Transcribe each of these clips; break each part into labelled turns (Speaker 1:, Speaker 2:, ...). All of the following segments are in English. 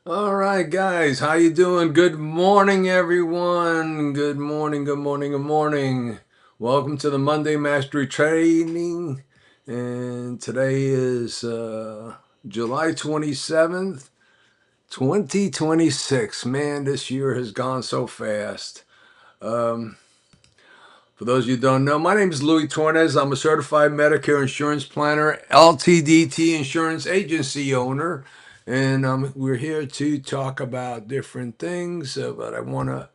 Speaker 1: All right, guys, how you doing? Good morning, everyone. Good morning, good morning, good morning. Welcome to the Monday Mastery Training. And today is July 27th, 2026. Man, this year has gone so fast. Um, for those of you who don't know, my name is Louis Tornes. I'm a certified Medicare insurance planner, LTDT Insurance agency owner, and we're here to talk about different things. But I want to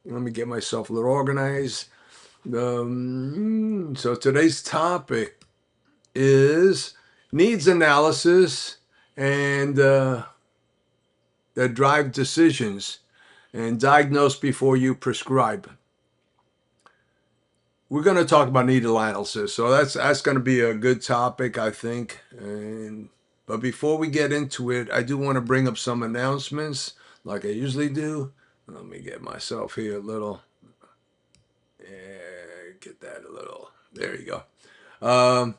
Speaker 1: let me get myself a little organized. So today's topic is needs analysis and that drive decisions and diagnose before you prescribe. We're going to talk about need analysis, so that's going to be a good topic, I think. But before we get into it, I do want to bring up some announcements, like I usually do. Let me get myself here a little. Get that a little. There you go.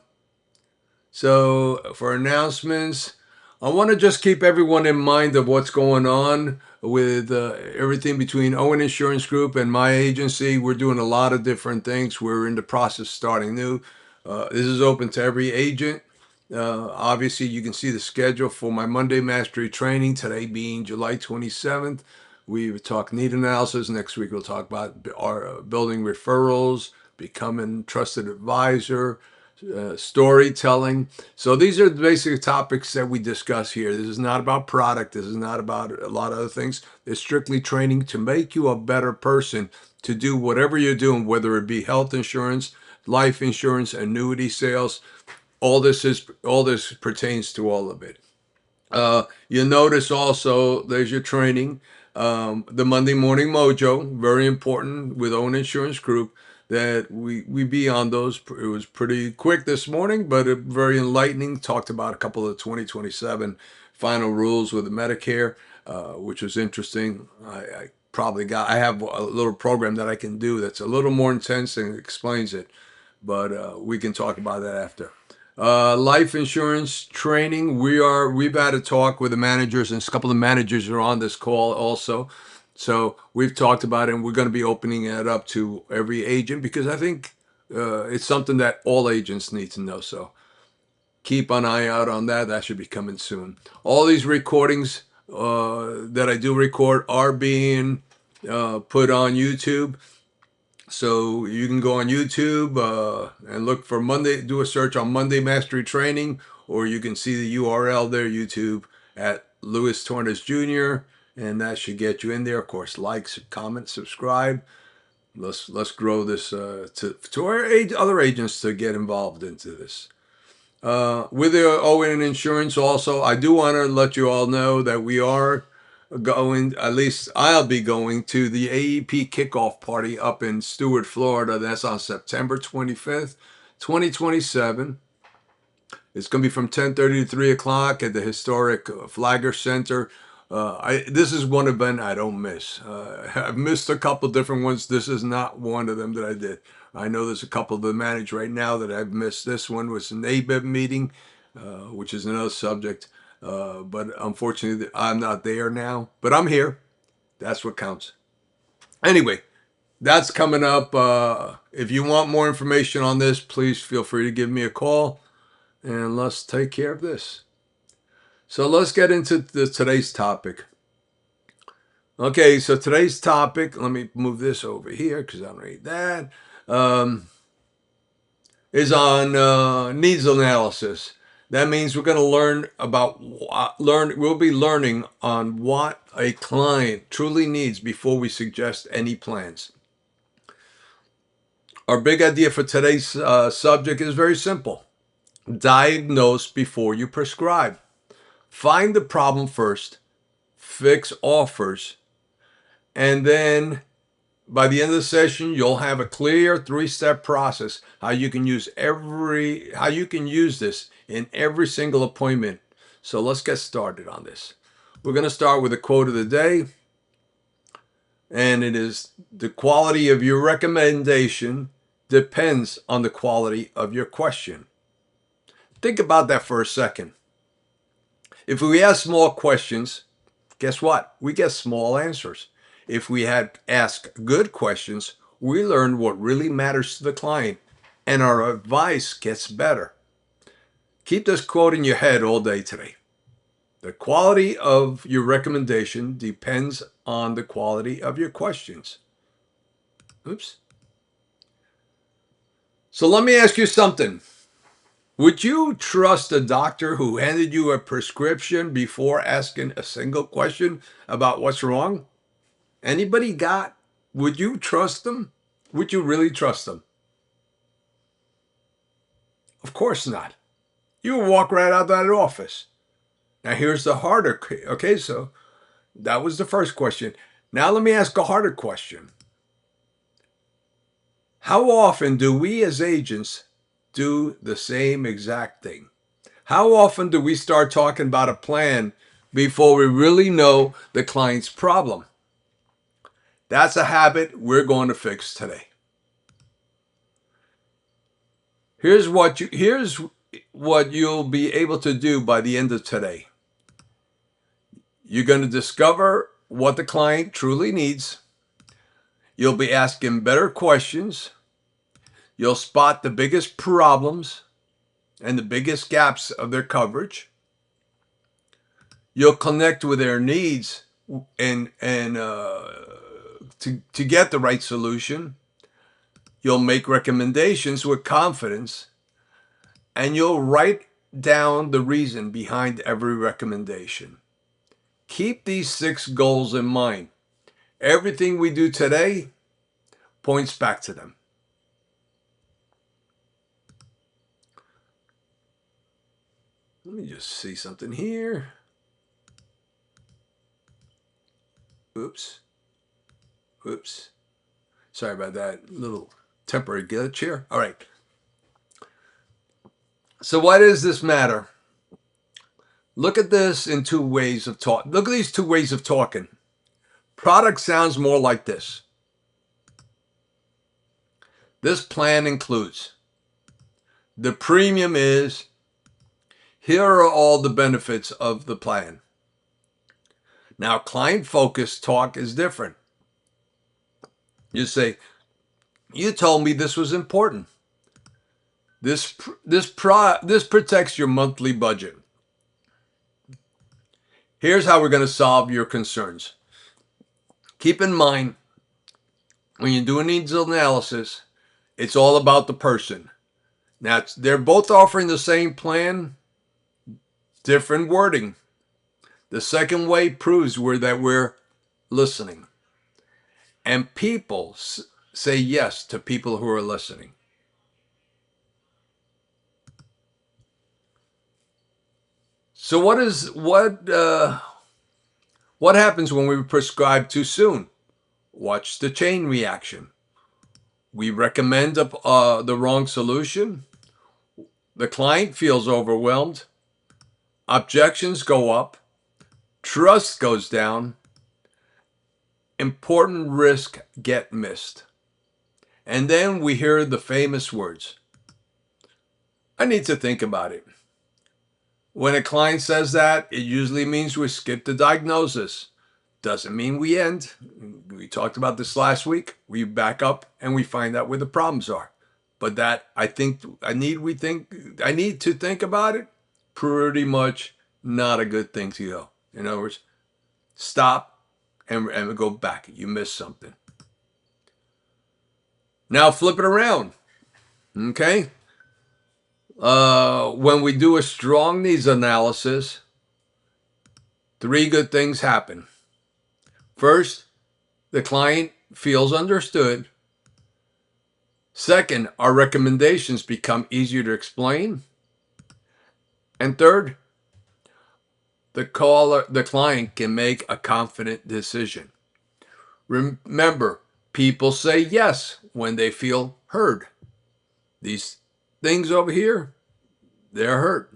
Speaker 1: So for announcements, I want to just keep everyone in mind of what's going on with everything between Owen Insurance Group and my agency. We're doing a lot of different things. We're in the process of starting new. This is open to every agent. Obviously, you can see the schedule for my Monday Mastery training, today being July 27th. We talk need analysis. Next week, we'll talk about our building referrals, becoming trusted advisor, storytelling. So these are the basic topics that we discuss here. This is not about product. This is not about a lot of other things. It's strictly training to make you a better person to do whatever you're doing, whether it be health insurance, life insurance, annuity sales. All this pertains to all of it. You'll notice also there's your training, the Monday Morning Mojo, very important with Own Insurance Group that we be on those. It was pretty quick this morning, but very enlightening. Talked about a couple of 2027 final rules with the Medicare, which was interesting. I have a little program that I can do that's a little more intense and explains it, but we can talk about that after. Life insurance training. We've had a talk with the managers, and a couple of managers are on this call also. So we've talked about it, and we're going to be opening it up to every agent because I think it's something that all agents need to know. So keep an eye out on that. That should be coming soon. All these recordings that I do record are being put on YouTube. So you can go on YouTube and look for Monday, do a search on Monday Mastery Training, or you can see the URL there, YouTube, at Louis Tornes Jr., and that should get you in there. Of course, like, comment, subscribe. Let's grow this to our other agents to get involved into this. With the Owen Insurance also, I do want to let you all know that we are going, at least I'll be going to the AEP kickoff party up in Stewart, Florida. That's on September 25th, 2027. It's going to be from 10:30 to 3 o'clock at the historic Flagger Center. This is one event I don't miss. I've missed a couple different ones. This is not one of them that I did. I know there's a couple that manage right now that I've missed. This one was an ABIP meeting, which is another subject. But unfortunately, I'm not there now. But I'm here. That's what counts. Anyway, that's coming up. If you want more information on this, please feel free to give me a call and let's take care of this. So let's get into today's topic. Okay, so today's topic, let me move this over here because I don't need that, is on needs analysis. That means we're going to we'll be learning on what a client truly needs before we suggest any plans. Our big idea for today's subject is very simple. Diagnose before you prescribe. Find the problem first, fix offers, and then by the end of the session, you'll have a clear three-step process how you can use this in every single appointment. So let's get started on this. We're going to start with a quote of the day, and it is, "The quality of your recommendation depends on the quality of your question." Think about that for a second. If we ask small questions, guess what? We get small answers. If we had asked good questions, we learn what really matters to the client, and our advice gets better. Keep this quote in your head all day today. The quality of your recommendation depends on the quality of your questions. Oops. So let me ask you something. Would you trust a doctor who handed you a prescription before asking a single question about what's wrong? Anybody got? Would you trust them? Would you really trust them? Of course not. You would walk right out that office. Now here's the harder. Okay, so that was the first question. Now let me ask a harder question. How often do we as agents do the same exact thing? How often do we start talking about a plan before we really know the client's problem? That's a habit we're going to fix today. Here's what you'll be able to do by the end of today. You're going to discover what the client truly needs. You'll be asking better questions. You'll spot the biggest problems and the biggest gaps of their coverage. You'll connect with their needs and to get the right solution. You'll make recommendations with confidence, and you'll write down the reason behind every recommendation. Keep these 6 goals in mind. Everything we do today points back to them. Let me just see something here. Oops. Sorry about that little temporary glitch here. All right. So why does this matter? Look at this in 2 ways of talk. Look at these 2 ways of talking. Product sounds more like this. This plan includes. The premium is. Here are all the benefits of the plan. Now, client-focused talk is different. You say, you told me this was important. This protects your monthly budget. Here's how we're going to solve your concerns. Keep in mind, when you do a needs analysis, it's all about the person. Now, they're both offering the same plan, different wording. The second way proves that we're listening. And people say yes to people who are listening. So what happens when we prescribe too soon? Watch the chain reaction. We recommend the wrong solution. The client feels overwhelmed. Objections go up. Trust goes down. Important risks get missed. And then we hear the famous words. I need to think about it. When a client says that, it usually means we skip the diagnosis. Doesn't mean we end. We talked about this last week. We back up and we find out where the problems are. But that I need to think about it. Pretty much not a good thing to go. In other words, stop and go back. You missed something. Now flip it around. Okay? When we do a strong needs analysis, 3 good things happen. First, the client feels understood. Second, our recommendations become easier to explain. And third, the client can make a confident decision. Remember, people say yes when they feel heard. These things over here, they're heard.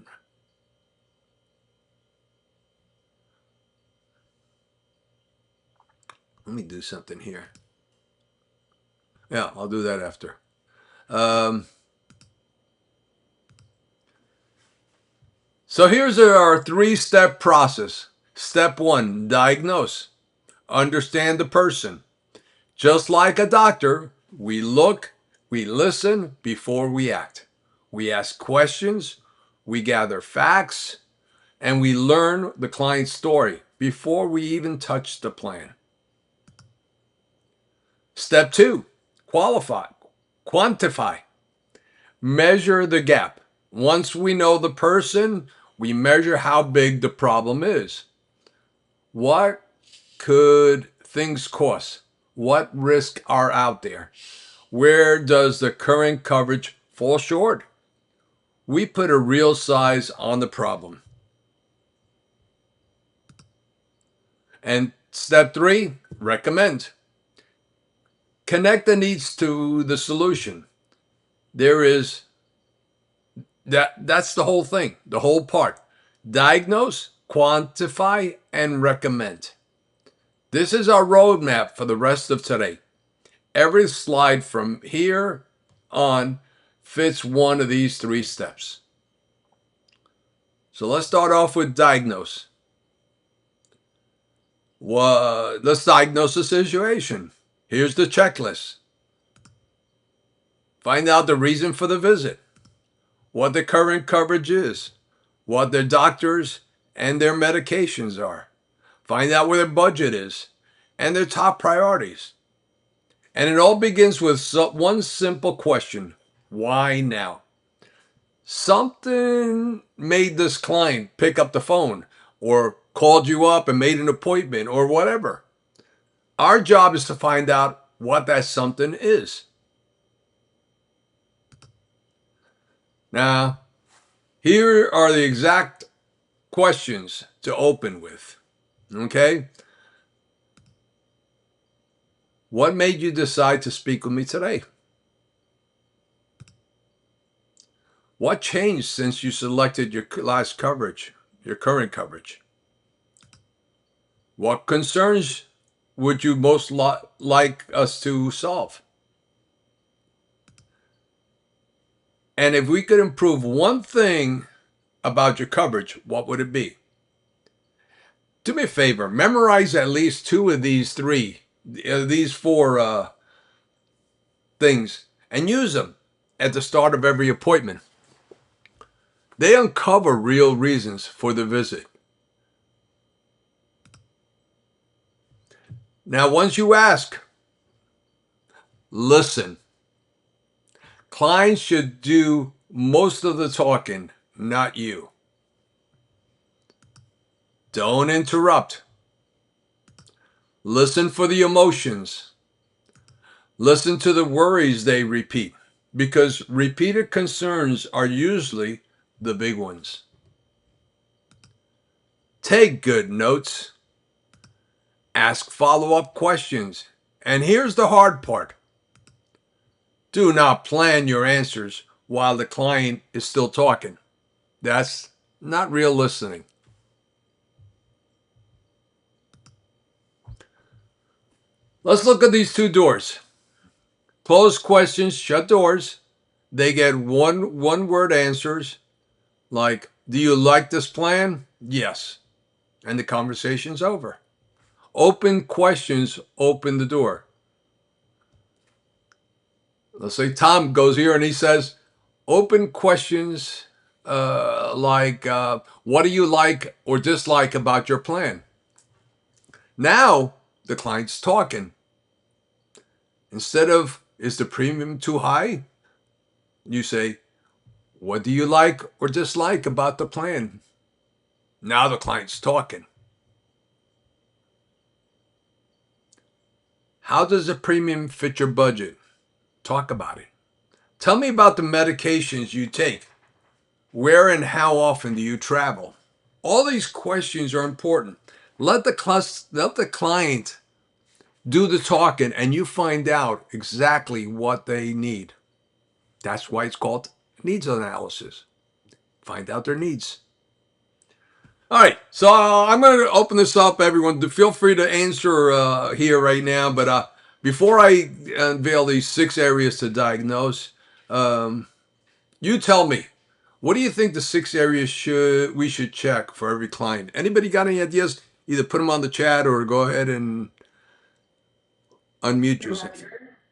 Speaker 1: Let me do something here. Yeah, I'll do that after. So here's our 3-step process. Step one, diagnose. Understand the person. Just like a doctor, we look, we listen before we act. We ask questions, we gather facts, and we learn the client's story before we even touch the plan. Step two, quantify, measure the gap. Once we know the person, we measure how big the problem is. What could things cost? What risks are out there? Where does the current coverage fall short? We put a real size on the problem. And step three, recommend. Connect the needs to the solution. That's the whole thing, the whole part. Diagnose, quantify, and recommend. This is our roadmap for the rest of today. Every slide from here on fits one of these three steps. So let's start off with diagnose. Let's diagnose the situation. Here's the checklist. Find out the reason for the visit, what the current coverage is, what their doctors and their medications are. Find out where their budget is and their top priorities. And it all begins with one simple question: why now? Something made this client pick up the phone or called you up and made an appointment or whatever. Our job is to find out what that something is. Now, here are the exact questions to open with. Okay? What made you decide to speak with me today? What changed since you selected your last coverage, your current coverage? What concerns would you most like us to solve? And if we could improve one thing about your coverage, what would it be? Do me a favor, memorize at least two of these four things, and use them at the start of every appointment. They uncover real reasons for the visit. Now, once you ask, listen. Clients should do most of the talking, not you. Don't interrupt. Listen for the emotions. Listen to the worries they repeat, because repeated concerns are usually the big ones. Take good notes. Ask follow-up questions. And here's the hard part. Do not plan your answers while the client is still talking. That's not real listening. Let's look at these two doors. Closed questions, shut doors. They get one-word answers like, do you like this plan? Yes. And the conversation's over. Open questions open the door. Let's say Tom goes here and he says, open questions like, what do you like or dislike about your plan? Now the client's talking. Instead of, is the premium too high? You say, what do you like or dislike about the plan? Now the client's talking. How does the premium fit your budget? Talk about it. Tell me about the medications you take. Where and how often do you travel? All these questions are important. Let the client do the talking and you find out exactly what they need. That's why it's called needs analysis. Find out their needs. All right, so I'm going to open this up, everyone. Feel free to answer here right now. But before I unveil these 6 areas to diagnose, you tell me, what do you think the 6 areas we should check for every client? Anybody got any ideas? Either put them on the chat or go ahead and unmute yourself.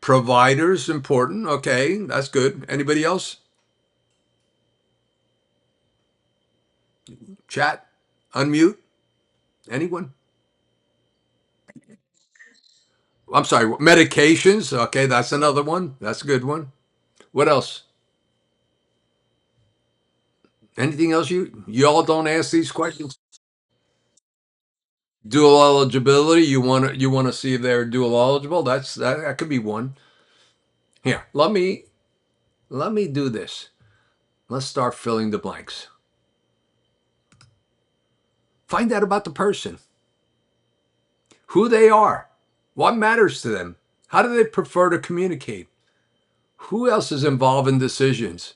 Speaker 1: Providers, important. Okay, that's good. Anybody else? Chat, unmute. Anyone? I'm sorry, medications. Okay, that's another one. That's a good one. What else? Anything else you all don't ask these questions? Dual eligibility. You want to see if they're dual eligible. That could be one. Here, let me do this. Let's start filling the blanks. Find out about the person, who they are, what matters to them, how do they prefer to communicate, who else is involved in decisions.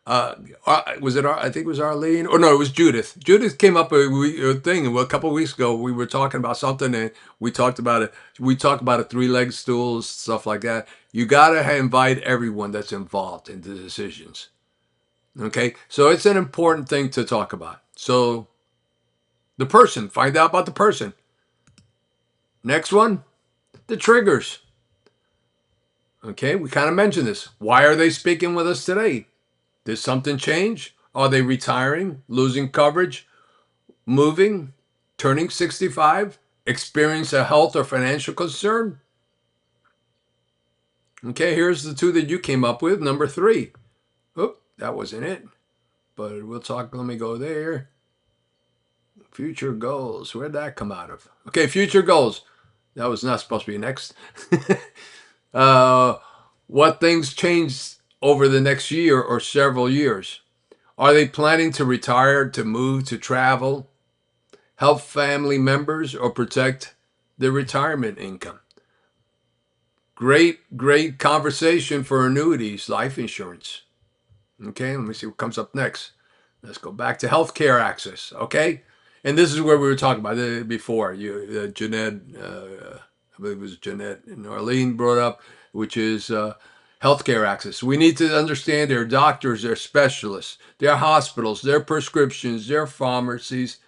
Speaker 1: Was it? I think it was Arlene, or no, it was Judith. Judith came up with a thing a couple of weeks ago. We were talking about something, and we talked about it. We talked about a three-leg stools, stuff like that. You gotta invite everyone that's involved in the decisions. Okay, so it's an important thing to talk about. So the person, find out about the person. Next one, the triggers. Okay, we kind of mentioned this. Why are they speaking with us today? Did something change? Are they retiring, losing coverage, moving, turning 65, experience a health or financial concern? Okay, here's the two that you came up with. Number 3. Oop, that wasn't it. But we'll talk. Let me go there. Future goals. Where'd that come out of? Okay, future goals. That was not supposed to be next. uh, what things changed over the next year or several years? Are they planning to retire, to move, to travel, help family members, or protect their retirement income? Great conversation for annuities, life insurance. Okay, let me see what comes up next. Let's go back to healthcare access. Okay, and this is where we were talking about it before. Jeanette, I believe it was Jeanette and Arlene brought up, which is healthcare access. We need to understand their doctors, their specialists, their hospitals, their prescriptions, their pharmacies,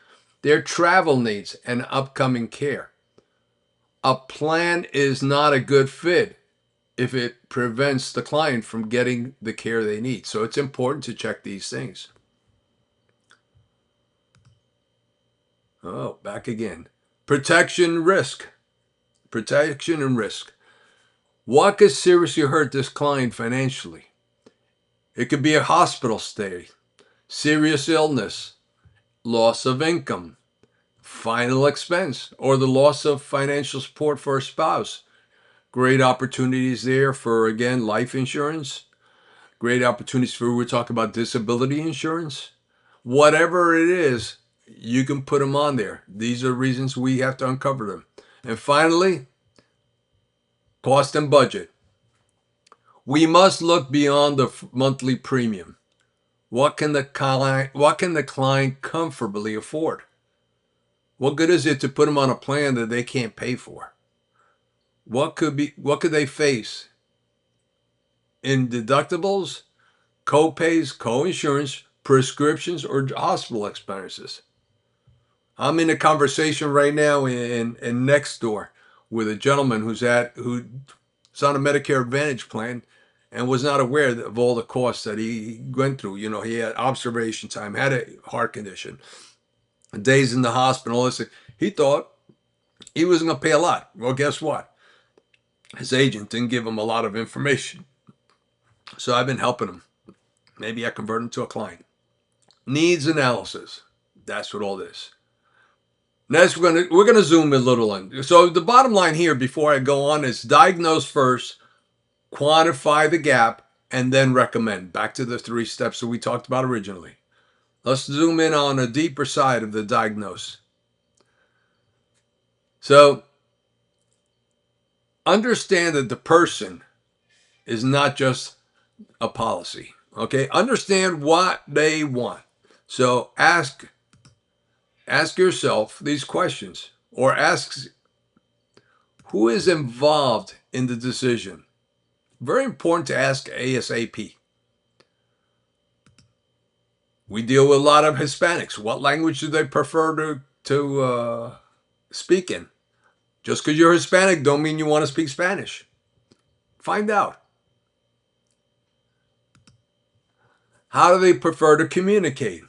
Speaker 1: their travel needs, and upcoming care. A plan is not a good fit if it prevents the client from getting the care they need. So it's important to check these things. Oh, back again. Protection risk. Protection and risk. What could seriously hurt this client financially? It could be a hospital stay, serious illness, loss of income, final expense, or the loss of financial support for a spouse. Great opportunities there for, again, life insurance. Great opportunities for, we're talking about disability insurance. Whatever it is, you can put them on there. These are reasons we have to uncover them. And finally, cost and budget. We must look beyond the monthly premium. What can the client comfortably afford? What good is it to put them on a plan that they can't pay for? What could they face in deductibles, co-pays, co-insurance, prescriptions, or hospital expenses? I'm in a conversation right now in next door with a gentleman who's on a Medicare Advantage plan and was not aware of all the costs that he went through. You know, he had observation time, had a heart condition, days in the hospital. Listen, he thought he wasn't going to pay a lot. Well, guess what? His agent didn't give him a lot of information. So I've been helping him. Maybe I convert him to a client. Needs analysis. That's what all this. Next, we're gonna zoom a little in. So the bottom line here, before I go on, is diagnose first, quantify the gap, and then recommend. Back to the 3 steps that we talked about originally. Let's zoom in on a deeper side of the diagnose. So understand that the person is not just a policy. Okay, understand what they want. So ask yourself these questions, or ask who is involved in the decision. Very important to ask ASAP. We deal with a lot of Hispanics. What language do they prefer to speaking. Just because you're Hispanic don't mean you want to speak Spanish. Find out. How do they prefer to communicate?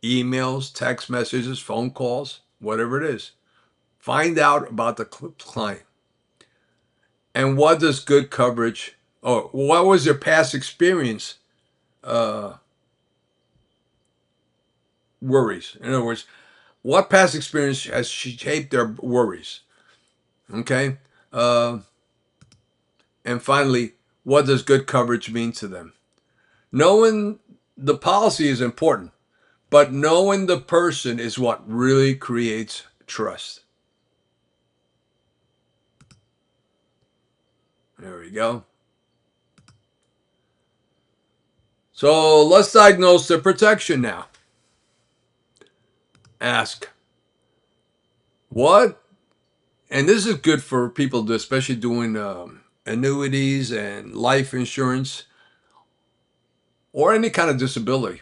Speaker 1: Emails, text messages, phone calls, whatever it is. Find out about the client. And what does good coverage, or what was their past experience worries? In other words, what past experience has shaped their worries? Okay? And finally, what does good coverage mean to them? Knowing the policy is important, but knowing the person is what really creates trust. There we go. So let's diagnose the protection now. Ask, what? And this is good for people, especially doing annuities and life insurance or any kind of disability.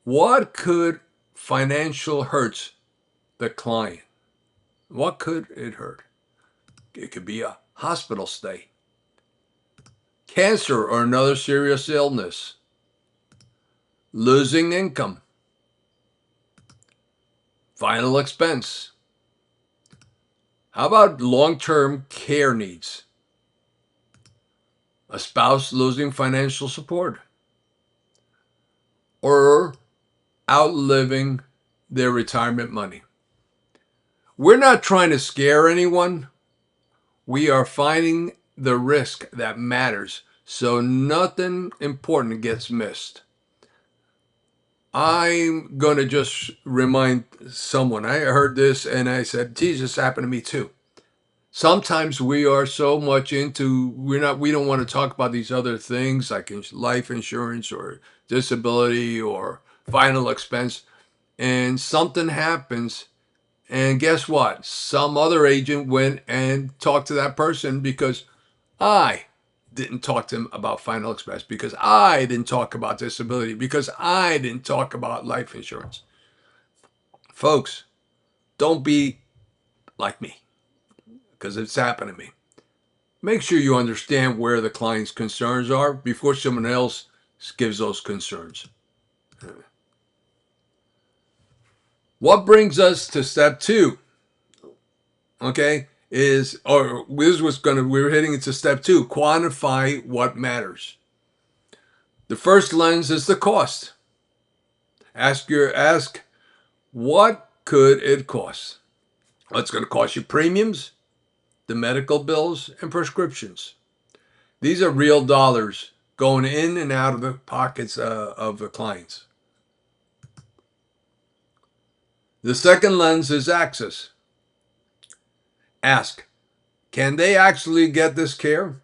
Speaker 1: What could financial hurts the client? What could it hurt? It could be a hospital stay, cancer or another serious illness, losing income, final expense. How about long-term care needs? A spouse losing financial support, or outliving their retirement money. We're not trying to scare anyone. We are finding the risk that matters so nothing important gets missed. I'm going to just remind someone. I heard this and I said, geez, this happened to me too. Sometimes we are so much into, we don't want to talk about these other things like life insurance or disability or final expense. And something happens. And guess what? Some other agent went and talked to that person because I didn't talk to him about final expense, because I didn't talk about disability, because I didn't talk about life insurance. Folks, don't be like me, because it's happened to me. Make sure you understand where the client's concerns are before someone else gives those concerns. What brings us to step 2? Okay, we were heading into step 2, quantify what matters. The first lens is the cost. Ask what could it cost? What's going to cost you premiums, the medical bills, and prescriptions. These are real dollars going in and out of the pockets of the clients. The second lens is access. Ask, can they actually get this care?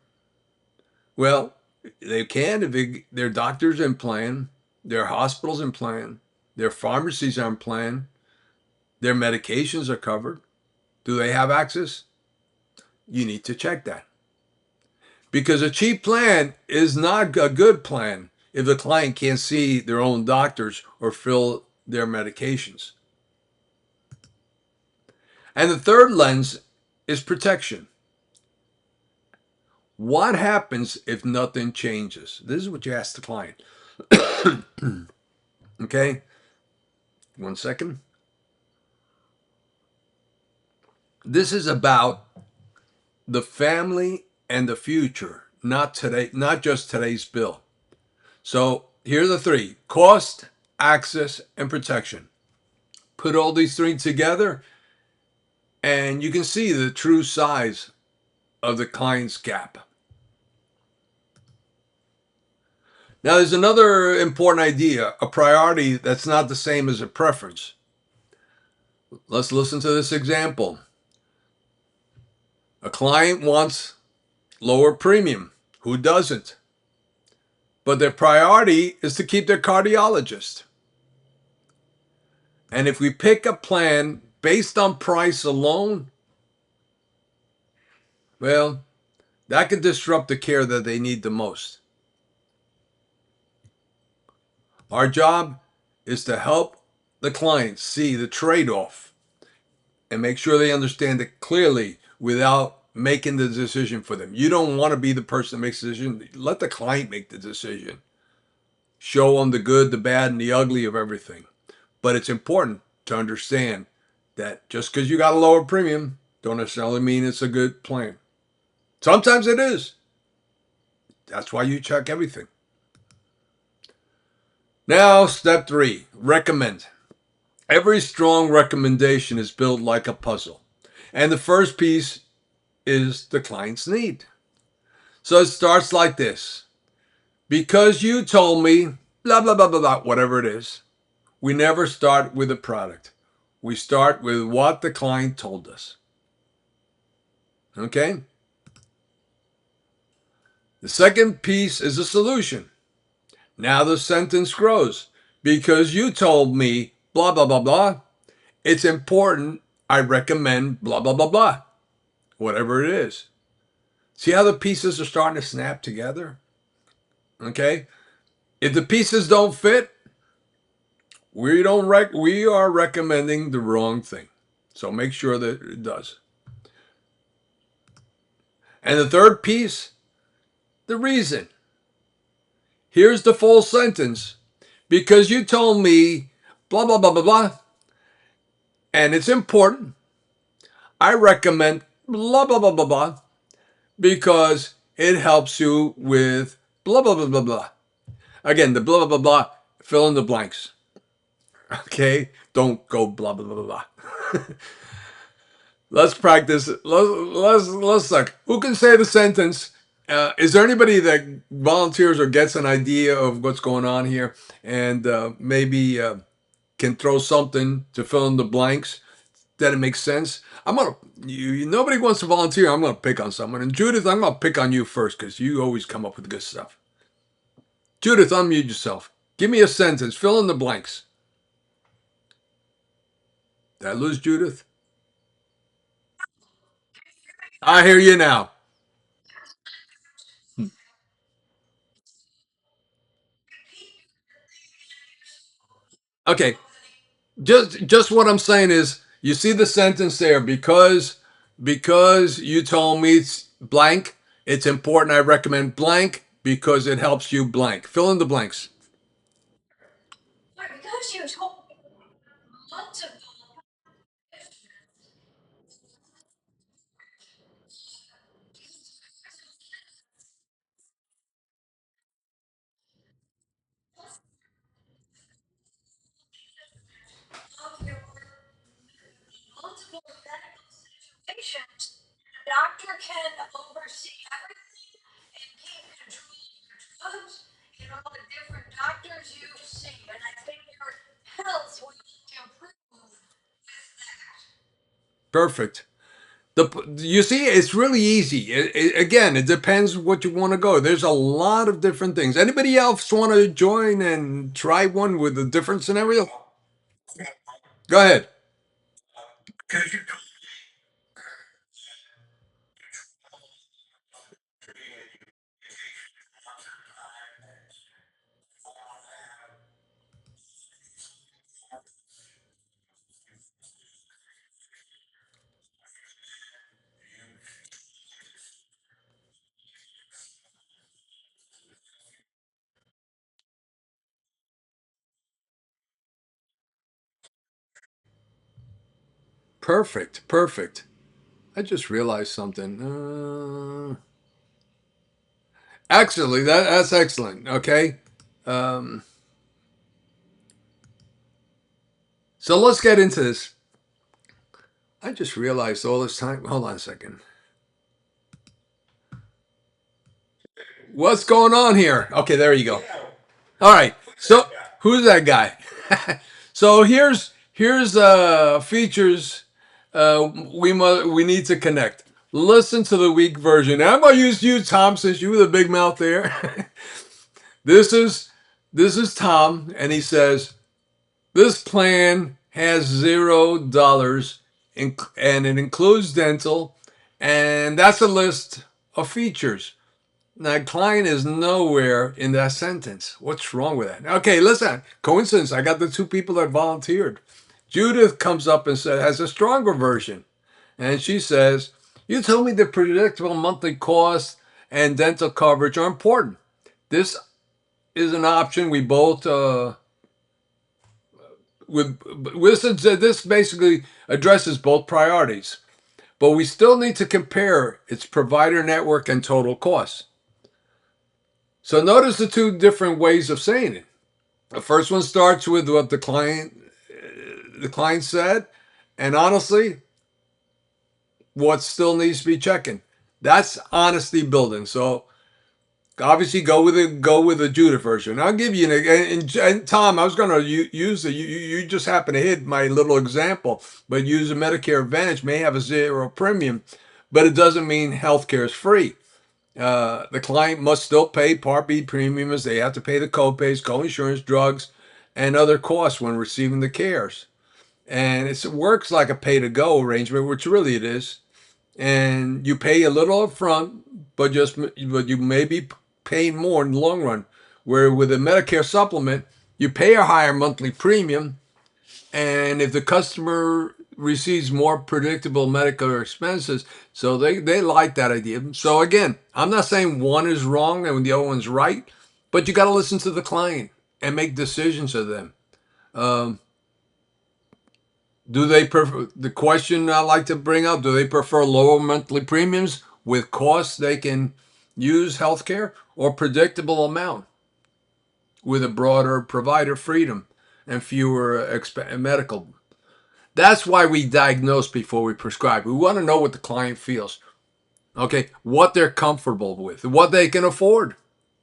Speaker 1: Well, they can if their doctor's in plan, their hospital's in plan, their pharmacies are in plan, their medications are covered. Do they have access? You need to check that. Because a cheap plan is not a good plan if the client can't see their own doctors or fill their medications. And the third lens is protection. What happens if nothing changes? This is what you ask the client. Okay? 1 second. This is about the family and the future, not just today's bill. So here are the 3: cost, access, and protection. Put all these 3 together, and you can see the true size of the client's gap. Now, there's another important idea, a priority that's not the same as a preference. Let's listen to this example. A client wants lower premium. Who doesn't? But their priority is to keep their cardiologist. And if we pick a plan based on price alone, well, that can disrupt the care that they need the most. Our job is to help the client see the trade-off and make sure they understand it clearly without making the decision for them. You don't want to be the person that makes the decision. Let the client make the decision. Show them the good, the bad, and the ugly of everything. But it's important to understand that just because you got a lower premium, don't necessarily mean it's a good plan. Sometimes it is. That's why you check everything. Now, step 3, recommend. Every strong recommendation is built like a puzzle. And the first piece is the client's need. So it starts like this. Because you told me, blah, blah, blah, blah, blah, whatever it is. We never start with a product. We start with what the client told us. Okay? The second piece is a solution. Now the sentence grows. Because you told me, blah, blah, blah, blah, it's important. I recommend blah, blah, blah, blah, whatever it is. See how the pieces are starting to snap together? Okay? If the pieces don't fit, we are recommending the wrong thing. So make sure that it does. And the third piece, the reason. Here's the full sentence. Because you told me blah, blah, blah, blah, blah, and it's important, I recommend blah, blah, blah, blah, blah, because it helps you with blah, blah, blah, blah, blah. Again, the blah, blah, blah, blah, fill in the blanks. Okay? Don't go blah, blah, blah, blah, blah. Let's practice. Let's look. Who can say the sentence? Is there anybody that volunteers or gets an idea of what's going on here and maybe can throw something to fill in the blanks that it makes sense? Nobody wants to volunteer. I'm gonna pick on someone. And Judith, I'm gonna pick on you first because you always come up with good stuff. Judith, unmute yourself. Give me a sentence. Fill in the blanks. Did I lose Judith? I hear you now. Okay. Just what I'm saying is, you see the sentence there, because you told me it's blank, it's important I recommend blank because it helps you blank. Fill in the blanks. Perfect. You see, it's really easy. Again, it depends what you want to go. There's a lot of different things. Anybody else want to join and try one with a different scenario? Go ahead. Perfect. Perfect. I just realized something. Actually, that's excellent. Okay. Um, so let's get into this. I just realized all this time. Hold on a second. What's going on here? Okay, there you go. All right. So who's that guy? So here's features we need to connect. Listen to the weak version. Now I'm gonna use you, Tom, since you were the big mouth there. this is this is Tom, and he says this plan has $0 and it includes dental, and that's a list of features. Now, client is nowhere in that sentence. What's wrong with that? Okay, listen. Coincidence. I got the two people that volunteered. Judith comes up and has a stronger version. And she says, you told me the predictable monthly costs and dental coverage are important. This is an option we both this basically addresses both priorities, but we still need to compare its provider network and total costs. So notice the two different ways of saying it. The first one starts with what the client said, and honestly, what still needs to be checking. That's honesty building. So obviously go with the Judith version. I'll give you and Tom, I was going to use it. You just happen to hit my little example, but use a Medicare Advantage may have a zero premium, but it doesn't mean healthcare is free. The client must still pay Part B premiums. They have to pay the copays, co-insurance, drugs, and other costs when receiving the cares. And it works like a pay-to-go arrangement, which really it is. And you pay a little up front, but you may be paying more in the long run. Where with a Medicare supplement, you pay a higher monthly premium, and if the customer receives more predictable medical expenses, so they like that idea. So again, I'm not saying one is wrong and the other one's right, but you got to listen to the client and make decisions of them. Do they prefer, the question I like to bring up, do they prefer lower monthly premiums with costs they can use healthcare, or predictable amount with a broader provider freedom and fewer medical? That's why we diagnose before we prescribe. We want to know what the client feels. Okay, what they're comfortable with, what they can afford.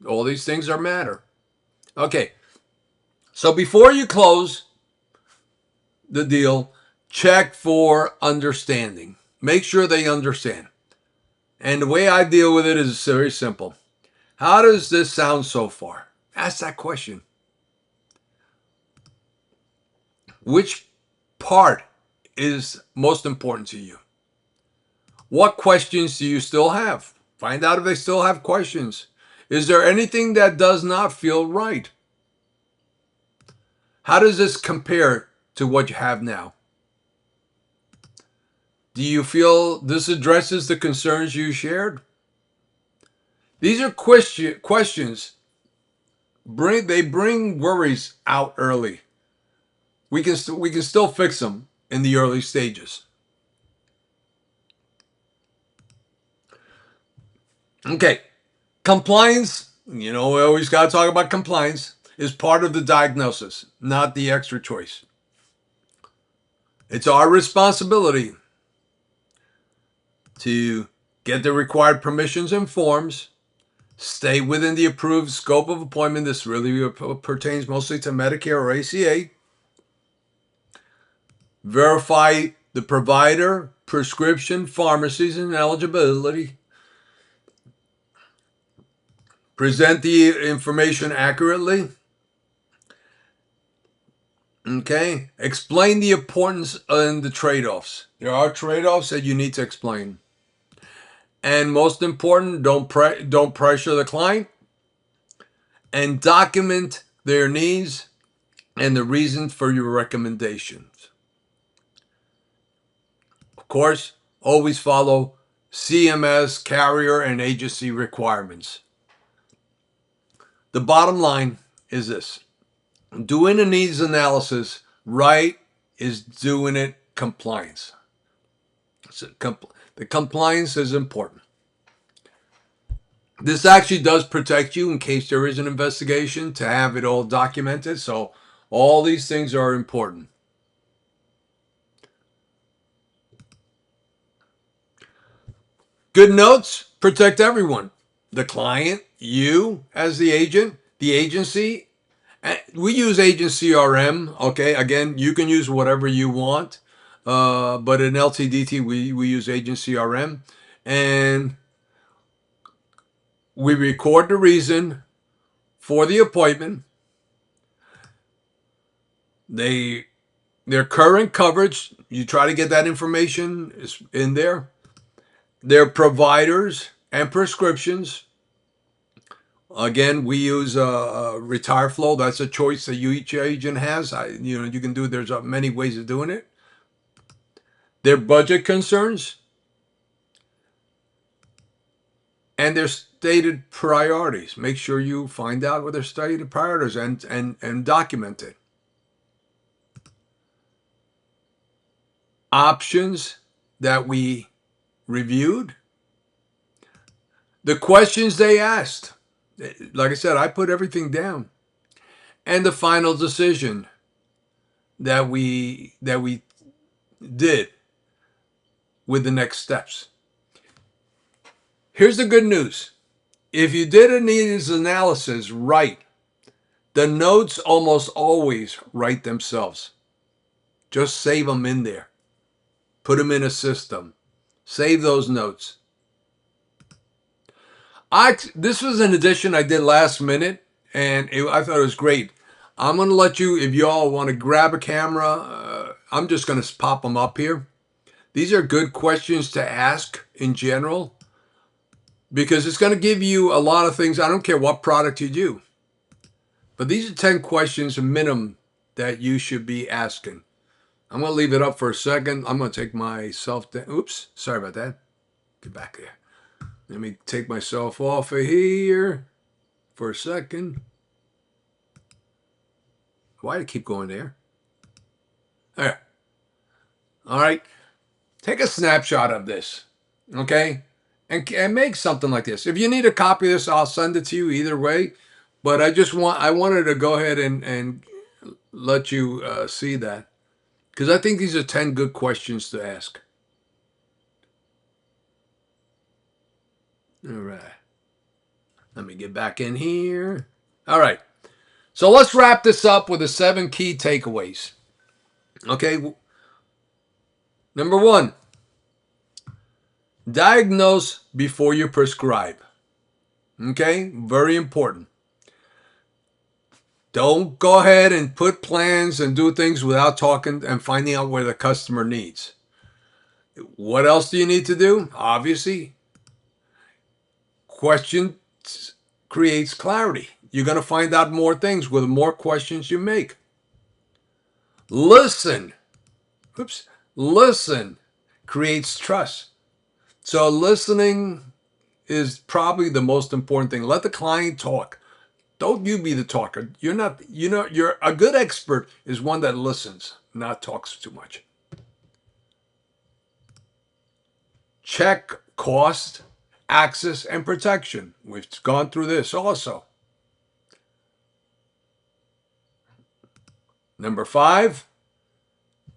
Speaker 1: All these things are matter. Okay, so before you close the deal, check for understanding. Make sure they understand. And the way I deal with it is very simple. How does this sound so far? Ask that question. Which part is most important to you? What questions do you still have? Find out if they still have questions. Is there anything that does not feel right? How does this compare to what you have now? Do you feel this addresses the concerns you shared? These are questions. They bring worries out early. We can still fix them in the early stages. Okay, compliance. We always got to talk about compliance. Is part of the diagnosis, not the extra choice. It's our responsibility to get the required permissions and forms, stay within the approved scope of appointment. This really pertains mostly to Medicare or ACA. Verify the provider, prescription, pharmacies, and eligibility. Present the information accurately. Okay. Explain the importance and the trade-offs. There are trade-offs that you need to explain. And most important, don't pressure the client, and document their needs and the reasons for your recommendations. Of course, always follow CMS, carrier, and agency requirements. The bottom line is this. Doing a needs analysis right is doing it compliance. So the compliance is important. This actually does protect you in case there is an investigation, to have it all documented. So all these things are important. Good notes protect everyone. The client, you as the agent, the agency. We use Agent CRM. Okay, again, you can use whatever you want. But in LTDT, we use Agent CRM. And we record the reason for the appointment. Their current coverage, you try to get that information in there. Their providers and prescriptions. Again, we use retire flow. That's a choice that each agent has. You can do. There's many ways of doing it. Their budget concerns and their stated priorities. Make sure you find out what their stated priorities and document it. Options that we reviewed. The questions they asked. Like I said, I put everything down. And the final decision that we did with the next steps. Here's the good news. If you did a needs analysis right, the notes almost always write themselves. Just save them in there. Put them in a system. Save those notes. This was an addition I did last minute, and I thought it was great. I'm going to let you, if you all want to grab a camera, I'm just going to pop them up here. These are good questions to ask in general because it's going to give you a lot of things. I don't care what product you do, but these are 10 questions minimum that you should be asking. I'm going to leave it up for a second. I'm going to take myself down. Oops, sorry about that. Get back there. Let me take myself off of here for a second. Why do I keep going there? There. All right. Take a snapshot of this, okay? And make something like this. If you need a copy of this, I'll send it to you either way. But I wanted to go ahead and let you see that because I think these are 10 good questions to ask. All right. Let me get back in here. All right. So let's wrap this up with the 7 key takeaways. Okay. Number 1, diagnose before you prescribe. Okay. Very important. Don't go ahead and put plans and do things without talking and finding out what the customer needs. What else do you need to do? Obviously, questions creates clarity. You're going to find out more things with more questions you make. Listen. Oops. Listen creates trust. So listening is probably the most important thing. Let the client talk. Don't you be the talker. You're a good expert is one that listens, not talks too much. Check cost, access, and protection. We've gone through this also. Number 5,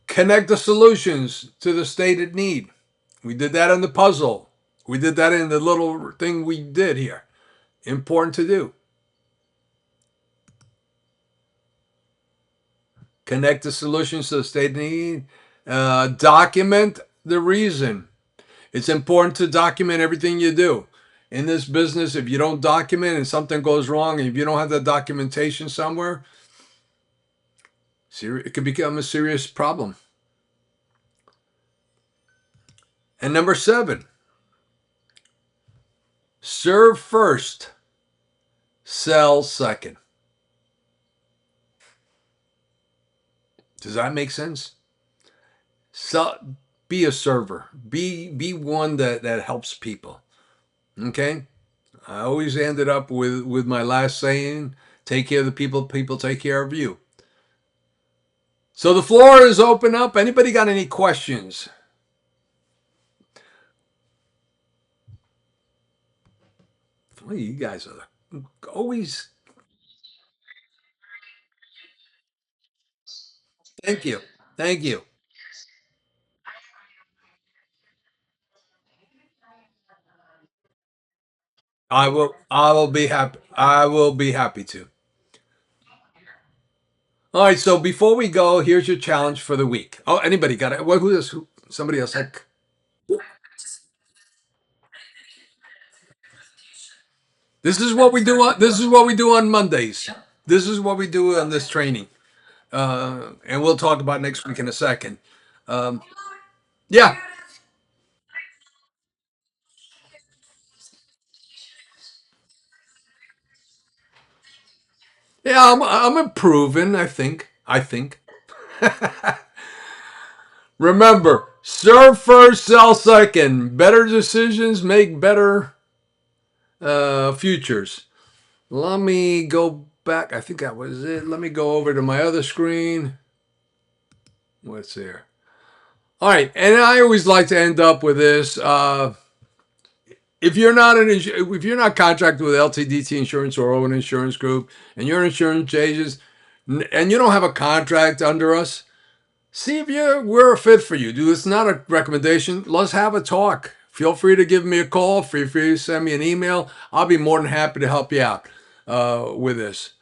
Speaker 1: connect the solutions to the stated need. We did that in the puzzle. We did that in the little thing we did here. Important to do. Connect the solutions to the stated need. Document the reason. It's important to document everything you do. In this business, if you don't document and something goes wrong, and if you don't have the documentation somewhere, it could become a serious problem. And number 7, serve first, sell second. Does that make sense? So be a server. Be one that helps people. Okay? I always ended up with my last saying, take care of the people, people take care of you. So the floor is open up. Anybody got any questions? Well, you guys are always. Thank you. Thank you. I will be happy. I will be happy to. All right, so before we go, here's your challenge for the week. Oh, anybody got it? Who is who? Somebody else had. This is what we do. This is what we do on Mondays. This is what we do on this training, and we'll talk about next week in a second. Um, yeah, Yeah, I'm improving. I think. I think. Remember, serve first, sell second. Better decisions make better futures. Let me go back. I think that was it. Let me go over to my other screen. What's there? All right, and I always like to end up with this. If you're not if you're not contracted with LTDT Insurance or Owen Insurance Group, and you're an insurance agent, and you don't have a contract under us, see if we're a fit for you. Dude, it's not a recommendation. Let's have a talk. Feel free to give me a call. Feel free to send me an email. I'll be more than happy to help you out with this.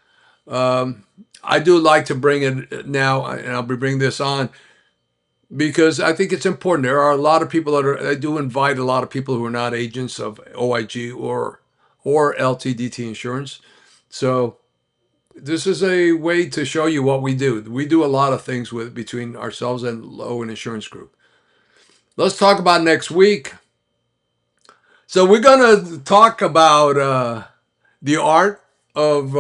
Speaker 1: I do like to bring it now, and I'll be bringing this on because I think it's important. There are a lot of people I do invite a lot of people who are not agents of OIG or LTDT Insurance. So this is a way to show you what we do. We do a lot of things with between ourselves and Owen Insurance Group. Let's talk about next week. So we're gonna talk about the art of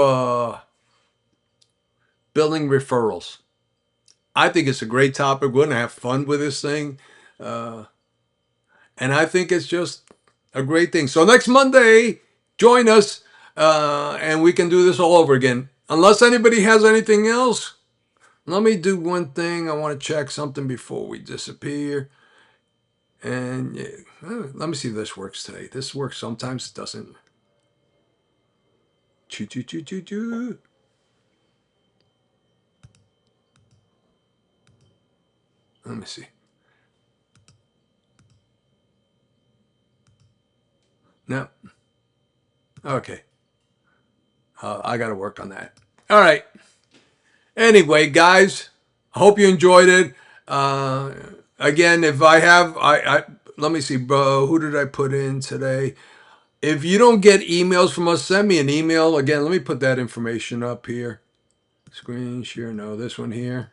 Speaker 1: building referrals. I think it's a great topic. We're gonna have fun with this thing. Uh, And I think it's just a great thing. So next Monday, join us and we can do this all over again. Unless anybody has anything else, let me do one thing. I want to check something before we disappear. And yeah, let me see if this works today. This works sometimes, it doesn't. Choo, choo, choo, choo, choo. Let me see. No. Okay. I got to work on that. All right. Anyway, guys, I hope you enjoyed it. Uh, Again, if I have, I let me see, bro. Who did I put in today? If you don't get emails from us, send me an email. Again, let me put that information up here. Screen share. No, this one here.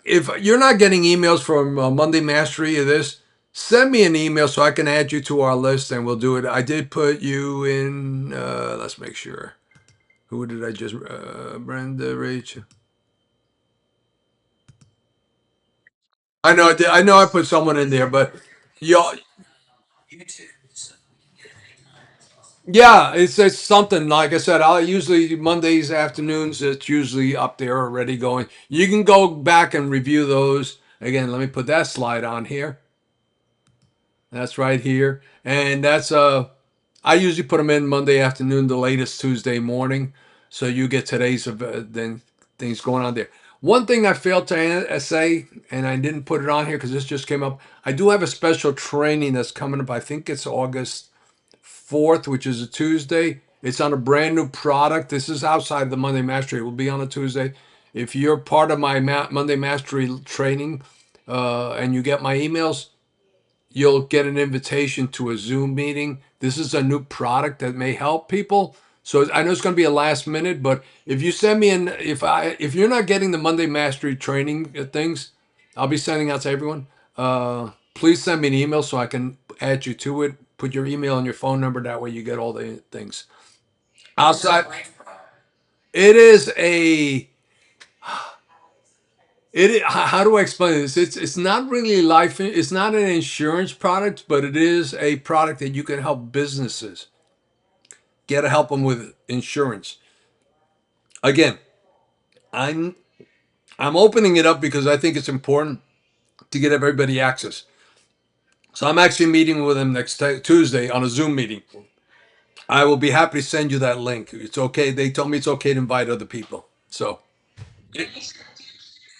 Speaker 1: If you're not getting emails from Monday Mastery of this, send me an email so I can add you to our list and we'll do it. I did put you in. Let's make sure. Who did I just? Brenda, Rachel. I know. I know. I put someone in there, but y'all. Yeah, it's something like I said. I'll usually Mondays afternoons. It's usually up there already going. You can go back and review those again. Let me put that slide on here. That's right here, and that's I usually put them in Monday afternoon, the latest Tuesday morning, so you get today's then things going on there. One thing I failed to say, and I didn't put it on here because this just came up. I do have a special training that's coming up. I think it's August 4th, which is a Tuesday. It's on a brand new product. This is outside of the Monday Mastery. It will be on a Tuesday. If you're part of my Monday Mastery training and you get my emails, you'll get an invitation to a Zoom meeting. This is a new product that may help people. So I know it's going to be a last minute, but if you send me if you're not getting the Monday Mastery training things, I'll be sending out to everyone. Please send me an email so I can add you to it. Put your email and your phone number. That way you get all the things. Outside, it is a how do I explain this? It's not really life. It's not an insurance product, but it is a product that you can help businesses get to help them with insurance. Again, I'm I'm opening it up because I think it's important to get everybody access. So I'm actually meeting with them next Tuesday on a Zoom meeting. I will be happy to send you that link. It's okay. They told me it's okay to invite other people. So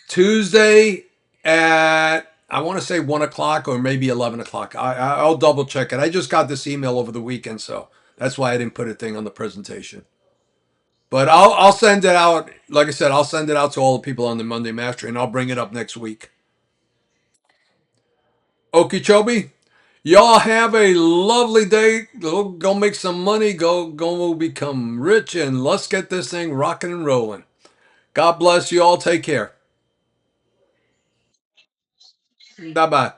Speaker 1: Tuesday at I want to say 1 o'clock or maybe 11 o'clock. I'll double check it. I just got this email over the weekend, so that's why I didn't put a thing on the presentation. But I'll send it out. Like I said, I'll send it out to all the people on the Monday Mastery, and I'll bring it up next week. Okeechobee, y'all have a lovely day. Go make some money. Go become rich, and let's get this thing rocking and rolling. God bless you all. Take care. Bye bye.